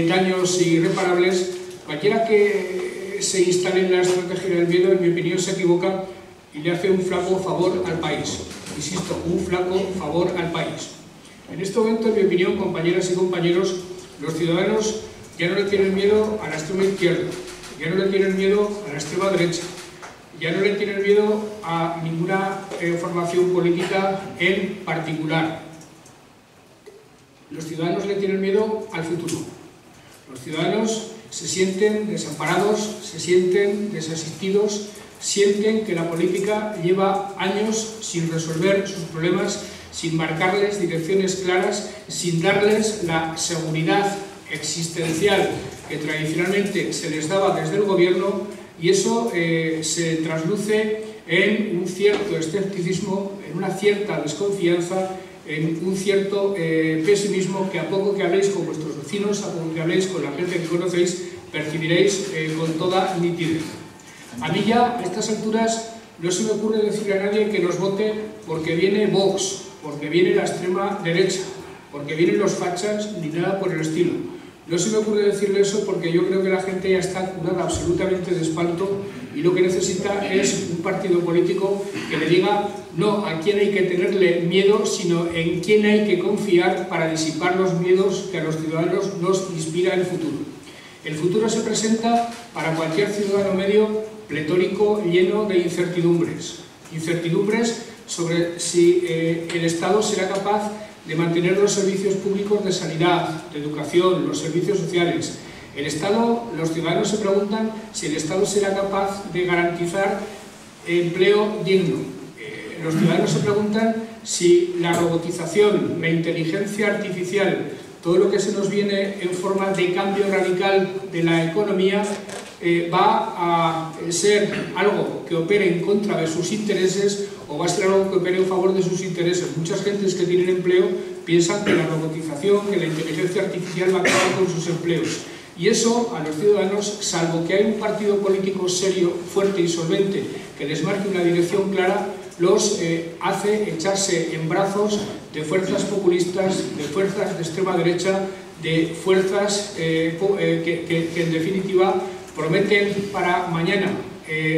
daños irreparables, cualquiera que se instale en la estrategia del miedo, en mi opinión, se equivoca y le hace un flaco favor al país. Insisto, un flaco favor al país. En este momento, en mi opinión, compañeras y compañeros, los ciudadanos ya no le tienen miedo a la extrema izquierda, ya no le tienen miedo a la extrema derecha, ya no le tienen miedo a ninguna formación política en particular. Los ciudadanos le tienen miedo al futuro. Los ciudadanos se sienten desamparados, se sienten desasistidos, sienten que la política lleva años sin resolver sus problemas, sin marcarles direcciones claras, sin darles la seguridad existencial que tradicionalmente se les daba desde el gobierno, y eso se trasluce en un cierto escepticismo, en una cierta desconfianza, en un cierto pesimismo que a poco que habléis con vuestros vecinos, a poco que habléis con la gente que conocéis, percibiréis con toda nitidez. A mí ya a estas alturas no se me ocurre decirle a nadie que nos vote porque viene Vox, porque viene la extrema derecha, porque vienen los fachas, ni nada por el estilo. No se me ocurre decirle eso porque yo creo que la gente ya está curada absolutamente de espanto y lo que necesita es un partido político que le diga no a quién hay que tenerle miedo, sino en quién hay que confiar para disipar los miedos que a los ciudadanos nos inspira el futuro. El futuro se presenta para cualquier ciudadano medio pletórico, lleno de incertidumbres. Incertidumbres sobre si el Estado será capaz de mantener los servicios públicos de sanidad, de educación, los servicios sociales. Los ciudadanos se preguntan si el Estado será capaz de garantizar empleo digno. Los ciudadanos se preguntan si la robotización, la inteligencia artificial, todo lo que se nos viene en forma de cambio radical de la economía va a ser algo que opere en contra de sus intereses o va a ser algo que opere en favor de sus intereses. Muchas gentes que tienen empleo piensan que la robotización, que la inteligencia artificial va a acabar con sus empleos. Y eso a los ciudadanos, salvo que hay un partido político serio, fuerte y solvente que les marque una dirección clara, los hace echarse en brazos de fuerzas populistas, de fuerzas de extrema derecha, de fuerzas que en definitiva prometen para mañana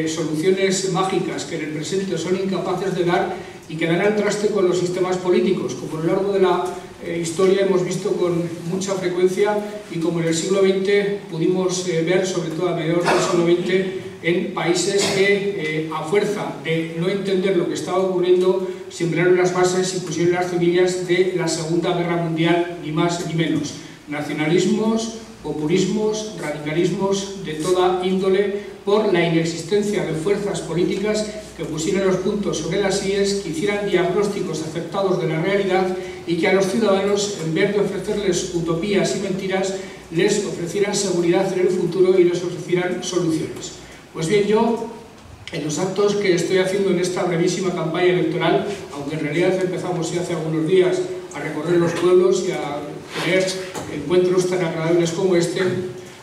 soluciones mágicas que en el presente son incapaces de dar y que dan al traste con los sistemas políticos, como a lo largo de la historia hemos visto con mucha frecuencia y como en el siglo XX pudimos ver, sobre todo a mediados del siglo XX, en países que a fuerza de no entender lo que estaba ocurriendo sembraron las bases y pusieron las semillas de la Segunda Guerra Mundial, ni más ni menos. Nacionalismos, populismos, radicalismos de toda índole por la inexistencia de fuerzas políticas que pusieran los puntos sobre las íes, que hicieran diagnósticos acertados de la realidad y que a los ciudadanos, en vez de ofrecerles utopías y mentiras, les ofrecieran seguridad en el futuro y les ofrecieran soluciones. Pues bien, yo, en los actos que estoy haciendo en esta brevísima campaña electoral, aunque en realidad empezamos ya hace algunos días a recorrer los pueblos y a tener encuentros tan agradables como este,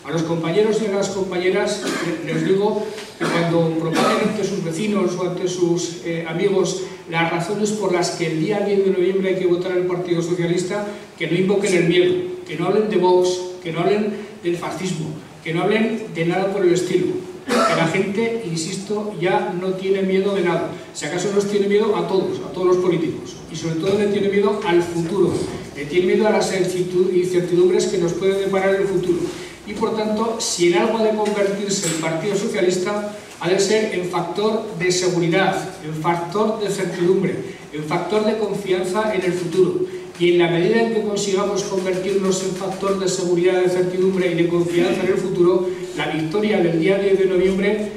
a los compañeros y a las compañeras les digo que cuando propaguen ante sus vecinos o ante sus amigos las razones por las que el día 10 de noviembre hay que votar al Partido Socialista, que no invoquen el miedo, que no hablen de Vox, que no hablen del fascismo, que no hablen de nada por el estilo. Que la gente, insisto, ya no tiene miedo de nada. Si acaso nos tiene miedo a todos los políticos. Y sobre todo le tiene miedo al futuro. Le tiene miedo a las incertidumbres que nos puede deparar el futuro. Y por tanto, si en algo ha de convertirse el Partido Socialista, ha de ser en factor de seguridad, en factor de certidumbre, en factor de confianza en el futuro. Y en la medida en que consigamos convertirnos en factor de seguridad, de certidumbre y de confianza en el futuro, la victoria del día 10 de noviembre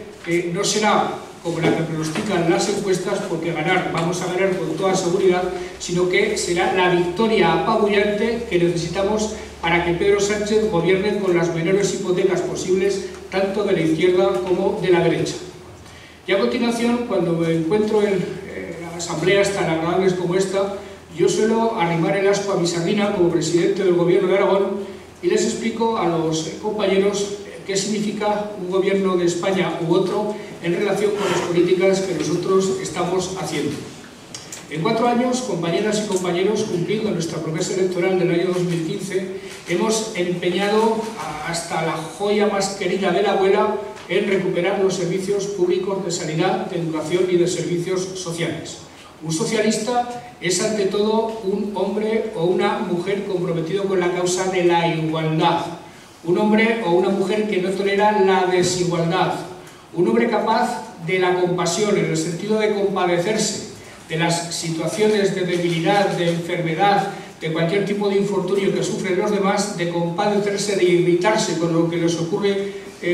no será como la que pronostican las encuestas, porque vamos a ganar con toda seguridad, sino que será la victoria apabullante que necesitamos para que Pedro Sánchez gobierne con las menores hipotecas posibles, tanto de la izquierda como de la derecha. Y a continuación, cuando me encuentro en asambleas tan agradables como esta, yo suelo arrimar el asco a mi sardina como presidente del Gobierno de Aragón y les explico a los compañeros qué significa un gobierno de España u otro en relación con las políticas que nosotros estamos haciendo. En 4 años, compañeras y compañeros, cumpliendo nuestra promesa electoral del año 2015, hemos empeñado hasta la joya más querida de la abuela en recuperar los servicios públicos de sanidad, de educación y de servicios sociales. Un socialista es ante todo un hombre o una mujer comprometido con la causa de la igualdad, un hombre o una mujer que no tolera la desigualdad, un hombre capaz de la compasión en el sentido de compadecerse de las situaciones de debilidad, de enfermedad, de cualquier tipo de infortunio que sufren los demás, de compadecerse, de irritarse con lo que les ocurre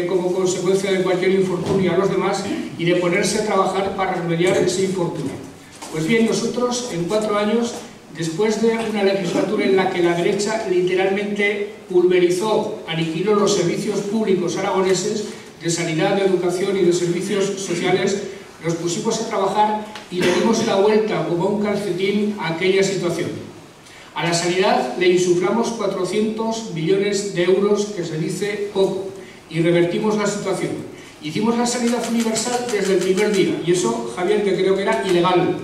como consecuencia de cualquier infortunio a los demás y de ponerse a trabajar para remediar ese infortunio. Pues bien, nosotros en 4 años, después de una legislatura en la que la derecha literalmente pulverizó, aniquiló los servicios públicos aragoneses de sanidad, de educación y de servicios sociales, nos pusimos a trabajar y le dimos la vuelta como un calcetín a aquella situación. A la sanidad le insuflamos 400 millones de euros, que se dice poco, y revertimos la situación. Hicimos la sanidad universal desde el primer día, y eso, Javier, que creo que era ilegal.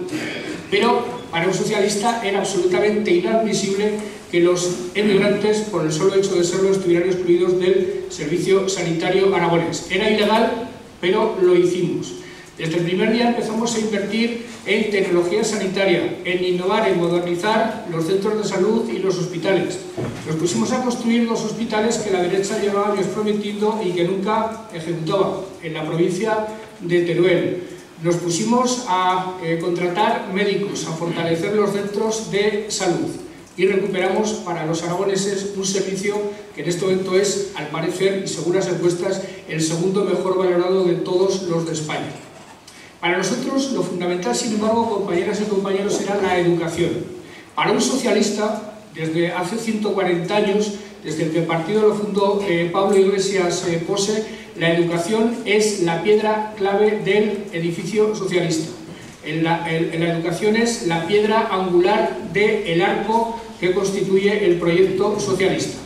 Pero para un socialista era absolutamente inadmisible que los emigrantes, por el solo hecho de serlo, estuvieran excluidos del servicio sanitario aragonés. Era ilegal pero lo hicimos. Desde el primer día empezamos a invertir en tecnología sanitaria, en innovar, en modernizar los centros de salud y los hospitales. Nos pusimos a construir 2 hospitales que la derecha llevaba años prometiendo y que nunca ejecutaba, en la provincia de Teruel. Nos pusimos a contratar médicos, a fortalecer los centros de salud y recuperamos para los aragoneses un servicio que en este momento es, al parecer y según las encuestas, el segundo mejor valorado de todos los de España. Para nosotros lo fundamental, sin embargo, compañeras y compañeros, era la educación. Para un socialista, desde hace 140 años, desde que el partido lo fundó Pablo Iglesias Pose, la educación es la piedra clave del edificio socialista. La educación es la piedra angular del arco que constituye el proyecto socialista.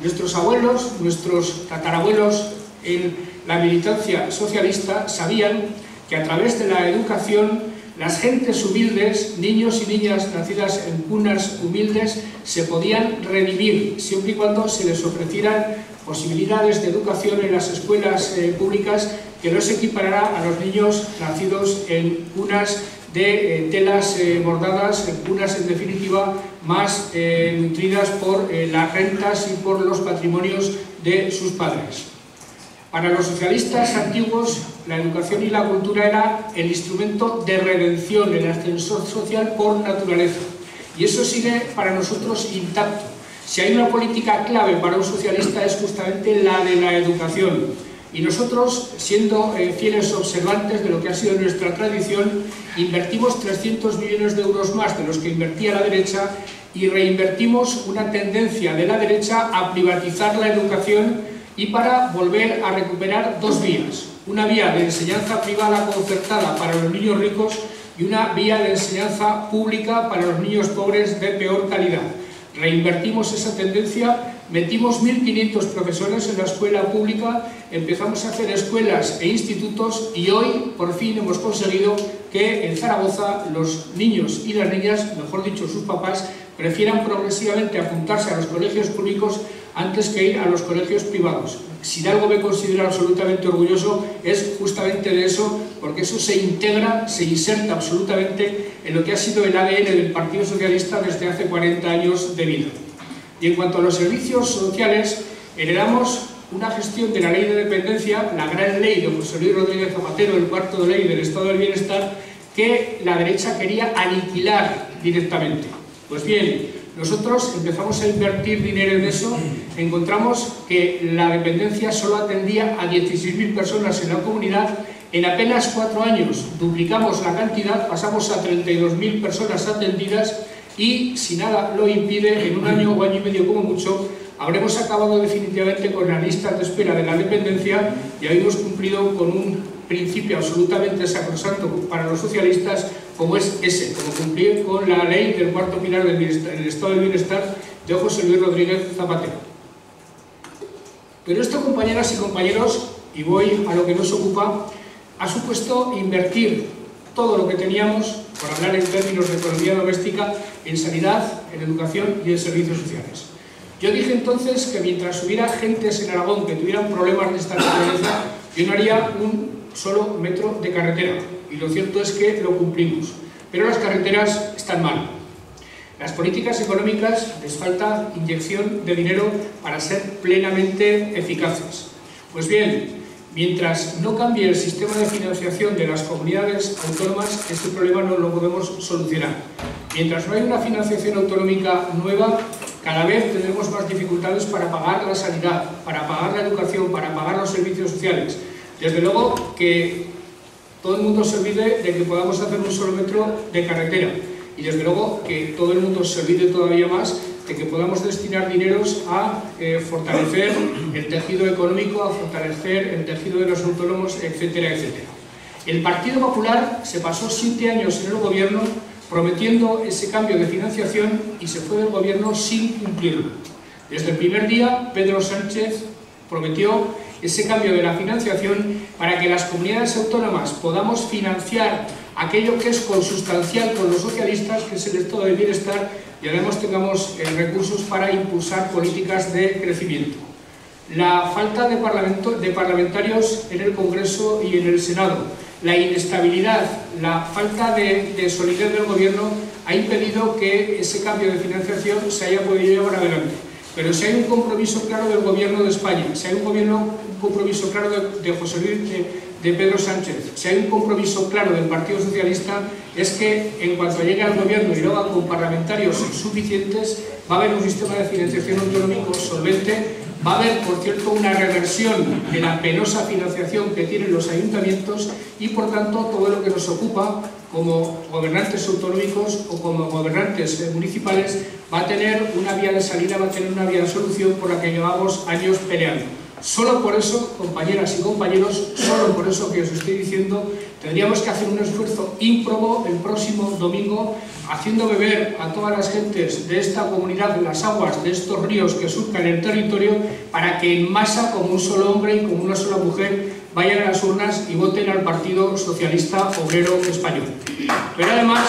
Nuestros abuelos, nuestros tatarabuelos en la militancia socialista sabían que a través de la educación las gentes humildes, niños y niñas nacidas en cunas humildes, se podían redimir siempre y cuando se les ofrecieran posibilidades de educación en las escuelas públicas que no se equiparará a los niños nacidos en cunas de telas bordadas, en cunas en definitiva más nutridas por las rentas y por los patrimonios de sus padres. Para los socialistas antiguos, la educación y la cultura era el instrumento de redención, el ascensor social por naturaleza. Y eso sigue para nosotros intacto. Si hay una política clave para un socialista es justamente la de la educación. Y nosotros, siendo fieles observantes de lo que ha sido nuestra tradición, invertimos 300 millones de euros más de los que invertía la derecha y reinvertimos una tendencia de la derecha a privatizar la educación y para volver a recuperar 2 vías. Una vía de enseñanza privada concertada para los niños ricos y una vía de enseñanza pública para los niños pobres de peor calidad. Reinvertimos esa tendencia, metimos 1.500 profesores en la escuela pública, empezamos a hacer escuelas e institutos y hoy por fin hemos conseguido que en Zaragoza los niños y las niñas, mejor dicho sus papás, prefieran progresivamente apuntarse a los colegios públicos antes que ir a los colegios privados. Si de algo me considero absolutamente orgulloso es justamente de eso, porque eso se integra, se inserta absolutamente en lo que ha sido el ADN del Partido Socialista desde hace 40 años de vida. Y en cuanto a los servicios sociales, heredamos una gestión de la ley de dependencia, la gran ley de José Luis Rodríguez Zapatero, el cuarto de ley del Estado del Bienestar, que la derecha quería aniquilar directamente. Pues bien, nosotros empezamos a invertir dinero en eso, encontramos que la dependencia solo atendía a 16.000 personas en la comunidad, en apenas 4 años duplicamos la cantidad, pasamos a 32.000 personas atendidas y, si nada lo impide, en 1 año o año y medio como mucho, habremos acabado definitivamente con las listas de espera de la dependencia y habíamos cumplido con un principio absolutamente sacrosanto para los socialistas, como es ese, como cumplir con la ley del cuarto pilar del Estado del Bienestar de José Luis Rodríguez Zapatero. Pero esto, compañeras y compañeros, y voy a lo que nos ocupa, ha supuesto invertir todo lo que teníamos, por hablar en términos de economía doméstica, en sanidad, en educación y en servicios sociales. Yo dije entonces que mientras hubiera gentes en Aragón que tuvieran problemas de esta naturaleza, yo no haría un solo metro de carretera, y lo cierto es que lo cumplimos. Pero las carreteras están mal. Las políticas económicas les falta inyección de dinero para ser plenamente eficaces. Pues bien, mientras no cambie el sistema de financiación de las comunidades autónomas, este problema no lo podemos solucionar. Mientras no hay una financiación autonómica nueva, cada vez tendremos más dificultades para pagar la sanidad, para pagar la educación, para pagar los servicios sociales. Desde luego que todo el mundo se olvide de que podamos hacer un solo metro de carretera y desde luego que todo el mundo se olvide todavía más de que podamos destinar dineros a fortalecer el tejido económico, a fortalecer el tejido de los autónomos, etcétera, etcétera. El Partido Popular se pasó 7 años en el gobierno prometiendo ese cambio de financiación y se fue del gobierno sin cumplirlo. Desde el primer día, Pedro Sánchez prometió ese cambio de la financiación para que las comunidades autónomas podamos financiar aquello que es consustancial con los socialistas, que es el Estado del Bienestar, y además tengamos recursos para impulsar políticas de crecimiento. la falta de parlamentarios en el Congreso y en el Senado, la inestabilidad, la falta de solidez del Gobierno ha impedido que ese cambio de financiación se haya podido llevar adelante. Pero si hay un compromiso claro del Gobierno de España, si hay un compromiso claro de José Luis, de Pedro Sánchez, si hay un compromiso claro del Partido Socialista, es que en cuanto llegue al Gobierno y lo haga con parlamentarios suficientes, va a haber un sistema de financiación autonómico solvente, va a haber, por cierto, una reversión de la penosa financiación que tienen los ayuntamientos y, por tanto, todo lo que nos ocupa como gobernantes autonómicos o como gobernantes municipales va a tener una vía de salida, va a tener una vía de solución por la que llevamos años peleando. Solo por eso, compañeras y compañeros, solo por eso que os estoy diciendo, tendríamos que hacer un esfuerzo ímprobo el próximo domingo, haciendo beber a todas las gentes de esta comunidad las aguas de estos ríos que surcan el territorio, para que en masa, como un solo hombre y como una sola mujer, vayan a las urnas y voten al Partido Socialista Obrero Español. Pero además,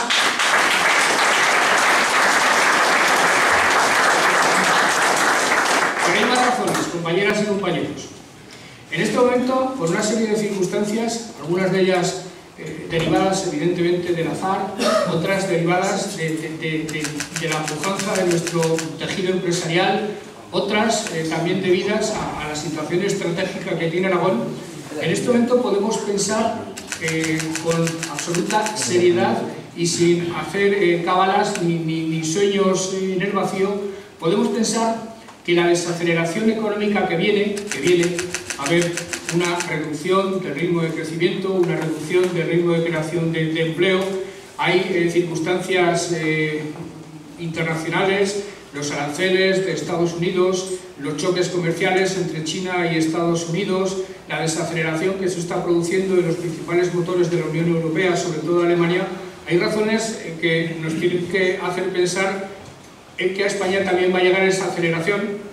hay más razones, compañeras y compañeros. En este momento, por una serie de circunstancias, algunas de ellas derivadas evidentemente del azar, otras derivadas de la pujanza de nuestro tejido empresarial, otras también debidas a la situación estratégica que tiene Aragón, en este momento podemos pensar con absoluta seriedad y sin hacer cábalas ni sueños en el vacío, podemos pensar que la desaceleración económica que viene, a haber una reducción del ritmo de crecimiento, una reducción del ritmo de creación de empleo, hay circunstancias internacionales, los aranceles de Estados Unidos, los choques comerciales entre China y Estados Unidos, la desaceleración que se está produciendo en los principales motores de la Unión Europea, sobre todo Alemania. Hay razones que nos tienen que hacer pensar en que a España también va a llegar esa aceleración,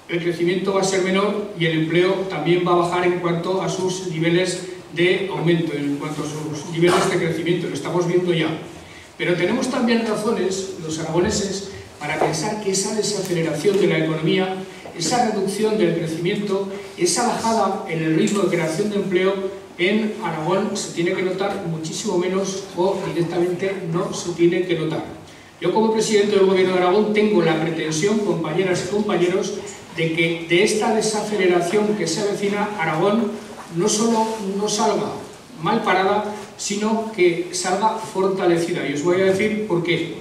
el crecimiento va a ser menor y el empleo también va a bajar en cuanto a sus niveles de aumento, en cuanto a sus niveles de crecimiento, lo estamos viendo ya. Pero tenemos también razones, los aragoneses, para pensar que esa desaceleración de la economía, esa reducción del crecimiento, esa bajada en el ritmo de creación de empleo en Aragón se tiene que notar muchísimo menos o directamente no se tiene que notar. Yo, como presidente del Gobierno de Aragón, tengo la pretensión, compañeras y compañeros, de que de esta desaceleración que se avecina, Aragón no solo no salga mal parada, sino que salga fortalecida. Y os voy a decir por qué.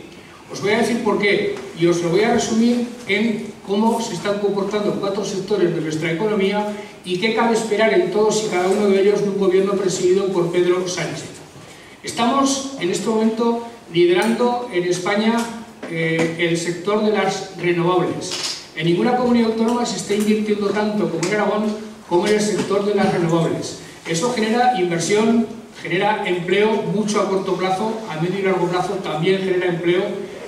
Y os lo voy a resumir en cómo se están comportando 4 sectores de nuestra economía y qué cabe esperar en todos y cada uno de ellos de un gobierno presidido por Pedro Sánchez. Estamos en este momento liderando en España el sector de las renovables. En ninguna comunidad autónoma se está invirtiendo tanto como en Aragón como en el sector de las renovables. Eso genera inversión, genera empleo mucho a corto plazo, a medio y largo plazo también genera empleo.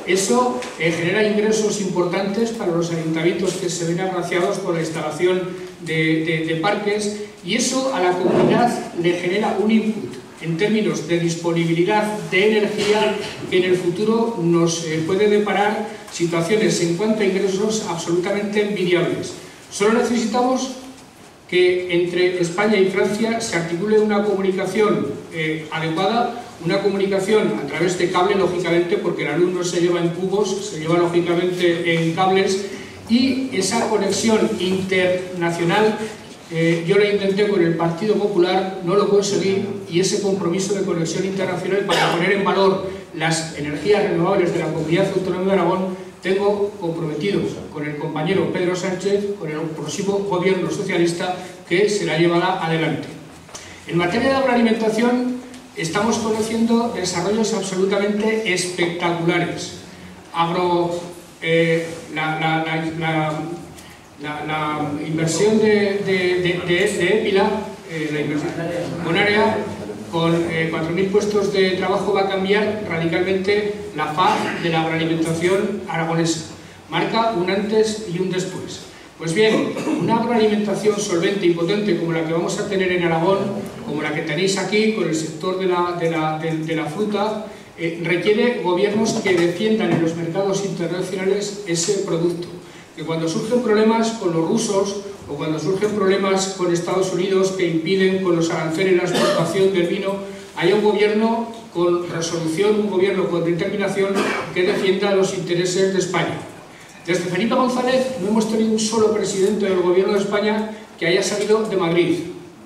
Eso genera ingresos importantes para los ayuntamientos que se ven agraciados por la instalación de parques, y eso a la comunidad le genera un input en términos de disponibilidad de energía que en el futuro nos puede deparar situaciones en cuanto a ingresos absolutamente envidiables. Solo necesitamos que entre España y Francia se articule una comunicación adecuada, una comunicación a través de cable, lógicamente, porque la luz no se lleva en cubos, se lleva lógicamente en cables, y esa conexión internacional yo la intenté con el Partido Popular, no lo conseguí, y ese compromiso de conexión internacional para poner en valor las energías renovables de la Comunidad Autónoma de Aragón, tengo comprometido con el compañero Pedro Sánchez, con el próximo gobierno socialista, que se la llevará adelante. En materia de agroalimentación estamos conociendo desarrollos absolutamente espectaculares. La inversión de Épila, la inversión Bonaria, con 4.000 puestos de trabajo, va a cambiar radicalmente la faz de la agroalimentación aragonesa. Marca un antes y un después. Pues bien, una agroalimentación solvente y potente como la que vamos a tener en Aragón, como la que tenéis aquí con el sector de la fruta, requiere gobiernos que defiendan en los mercados internacionales ese producto. Que cuando surgen problemas con los rusos o cuando surgen problemas con Estados Unidos que impiden con los aranceles la exportación del vino, haya un gobierno con resolución, un gobierno con determinación que defienda los intereses de España. Desde Felipe González no hemos tenido un solo presidente del gobierno de España que haya salido de Madrid.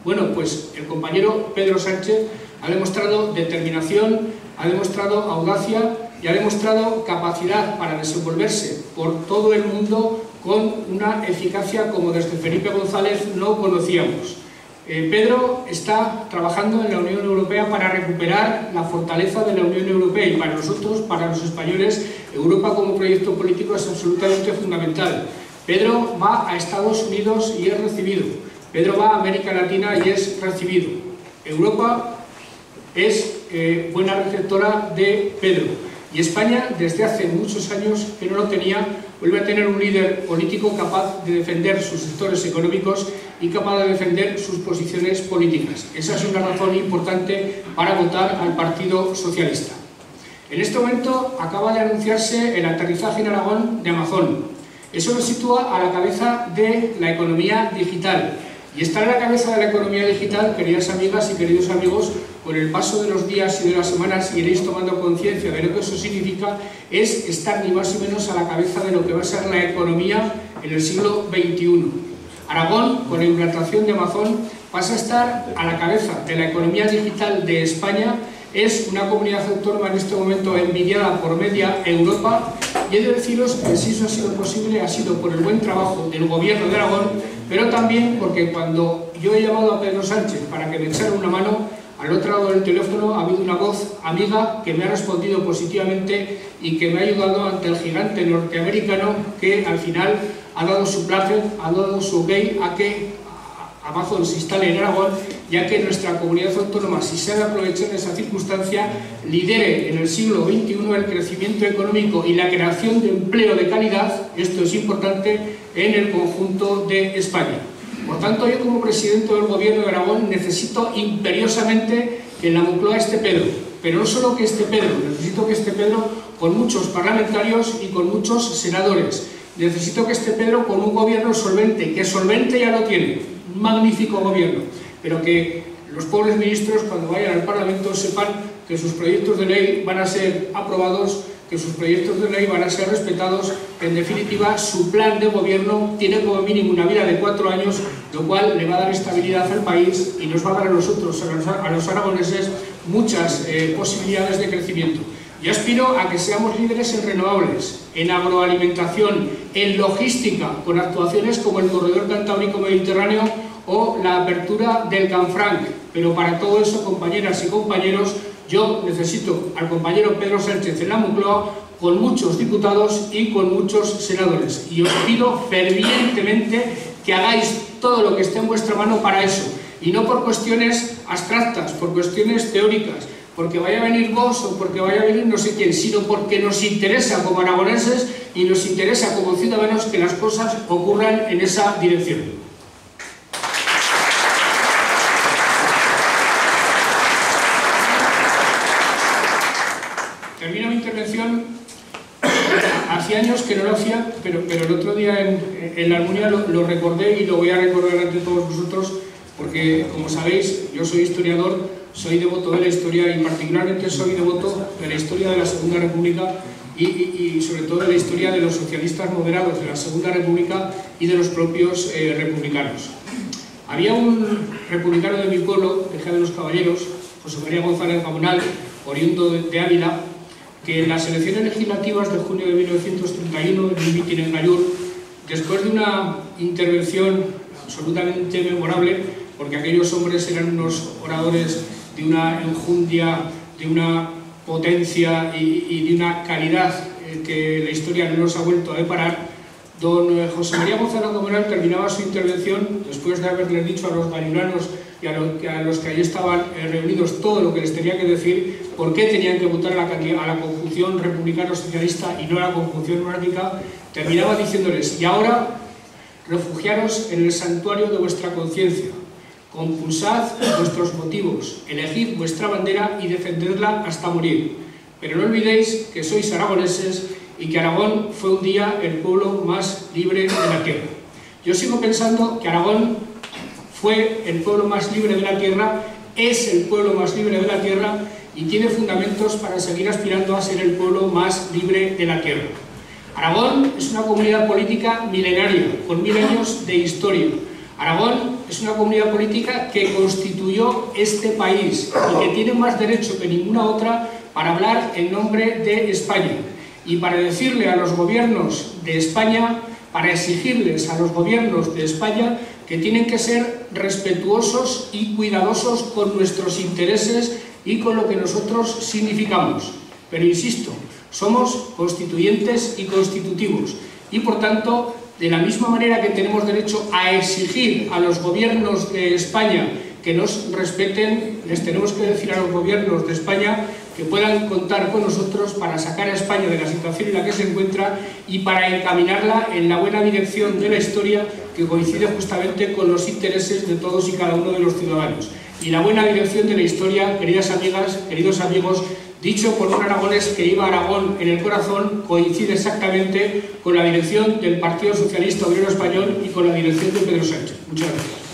Bueno, pues el compañero Pedro Sánchez ha demostrado determinación, ha demostrado audacia y ha demostrado capacidad para desenvolverse por todo el mundo con una eficacia como desde Felipe González no conocíamos. Pedro está trabajando en la Unión Europea para recuperar la fortaleza de la Unión Europea, y para nosotros, para los españoles, Europa como proyecto político es absolutamente fundamental. Pedro va a Estados Unidos y es recibido. Pedro va a América Latina y es recibido. Europa es buena receptora de Pedro. Y España, desde hace muchos años que no lo tenía, vuelve a tener un líder político capaz de defender sus sectores económicos y capaz de defender sus posiciones políticas. Esa es una razón importante para votar al Partido Socialista. En este momento acaba de anunciarse el aterrizaje en Aragón de Amazon. Eso nos sitúa a la cabeza de la economía digital. Y estar a la cabeza de la economía digital, queridas amigas y queridos amigos, con el paso de los días y de las semanas iréis tomando conciencia de lo que eso significa, es estar ni más ni menos a la cabeza de lo que va a ser la economía en el siglo XXI. Aragón, con la implantación de Amazon, pasa a estar a la cabeza de la economía digital de España. Es una comunidad autónoma en este momento envidiada por media Europa, y he de deciros que si eso ha sido posible ha sido por el buen trabajo del gobierno de Aragón, pero también porque cuando yo he llamado a Pedro Sánchez para que me echara una mano, al otro lado del teléfono ha habido una voz amiga que me ha respondido positivamente y que me ha ayudado ante el gigante norteamericano, que al final ha dado su placer, ha dado su ok a que Amazon se instale en Aragón, ya que nuestra comunidad autónoma, si sabe aprovechar esa circunstancia, lidere en el siglo XXI el crecimiento económico y la creación de empleo de calidad, esto es importante, en el conjunto de España. Por tanto, yo como presidente del gobierno de Aragón necesito imperiosamente que en la Moncloa esté Pedro, pero no solo que esté Pedro, necesito que esté Pedro con muchos parlamentarios y con muchos senadores. Necesito que esté Pedro con un gobierno solvente, que solvente ya lo tiene, un magnífico gobierno, pero que los pobres ministros cuando vayan al Parlamento sepan que sus proyectos de ley van a ser aprobados, que sus proyectos de ley van a ser respetados, que en definitiva su plan de gobierno tiene como mínimo una vida de 4 años, lo cual le va a dar estabilidad al país y nos va a dar a nosotros, a los aragoneses, muchas posibilidades de crecimiento. Yo aspiro a que seamos líderes en renovables, en agroalimentación, en logística, con actuaciones como el Corredor Cantábrico Mediterráneo o la apertura del Canfranc. Pero para todo eso, compañeras y compañeros, yo necesito al compañero Pedro Sánchez en la Moncloa con muchos diputados y con muchos senadores. Y os pido fervientemente que hagáis todo lo que esté en vuestra mano para eso. Y no por cuestiones abstractas, por cuestiones teóricas, porque vaya a venir vos o porque vaya a venir no sé quién, sino porque nos interesa como aragoneses y nos interesa como ciudadanos que las cosas ocurran en esa dirección. Termino mi intervención. Hacía años que no lo hacía, pero el otro día en la Almunia lo recordé y lo voy a recordar ante todos vosotros, porque, como sabéis, yo soy historiador, soy devoto de la historia y particularmente soy devoto de la historia de la Segunda República y sobre todo de la historia de los socialistas moderados de la Segunda República y de los propios republicanos. Había un republicano de mi pueblo, de Ejea de los Caballeros, José María González Gamonal, oriundo de Ávila, que en las elecciones legislativas de junio de 1931, en un mitin en Gallur, después de una intervención absolutamente memorable, porque aquellos hombres eran unos oradores de una enjundia, de una potencia y de una calidad que la historia no nos ha vuelto a deparar, don José María González Gamonal terminaba su intervención, después de haberles dicho a los galluranos y a los que allí estaban reunidos todo lo que les tenía que decir, por qué tenían que votar a la conjunción republicano-socialista y no a la conjunción monárquica, terminaba diciéndoles: y ahora, refugiaros en el santuario de vuestra conciencia, compulsad vuestros motivos, elegid vuestra bandera y defendedla hasta morir. Pero no olvidéis que sois aragoneses y que Aragón fue un día el pueblo más libre de la tierra. Yo sigo pensando que Aragón fue el pueblo más libre de la tierra, es el pueblo más libre de la tierra y tiene fundamentos para seguir aspirando a ser el pueblo más libre de la tierra. Aragón es una comunidad política milenaria, con 1000 años de historia. Aragón es una comunidad política que constituyó este país y que tiene más derecho que ninguna otra para hablar en nombre de España y para decirle a los gobiernos de España, para exigirles a los gobiernos de España que tienen que ser respetuosos y cuidadosos con nuestros intereses y con lo que nosotros significamos. Pero insisto, somos constituyentes y constitutivos y por tanto, de la misma manera que tenemos derecho a exigir a los gobiernos de España que nos respeten, les tenemos que decir a los gobiernos de España que puedan contar con nosotros para sacar a España de la situación en la que se encuentra y para encaminarla en la buena dirección de la historia que coincide justamente con los intereses de todos y cada uno de los ciudadanos. Y la buena dirección de la historia, queridas amigas, queridos amigos, dicho por un aragonés que lleva a Aragón en el corazón, coincide exactamente con la dirección del Partido Socialista Obrero Español y con la dirección de Pedro Sánchez. Muchas gracias.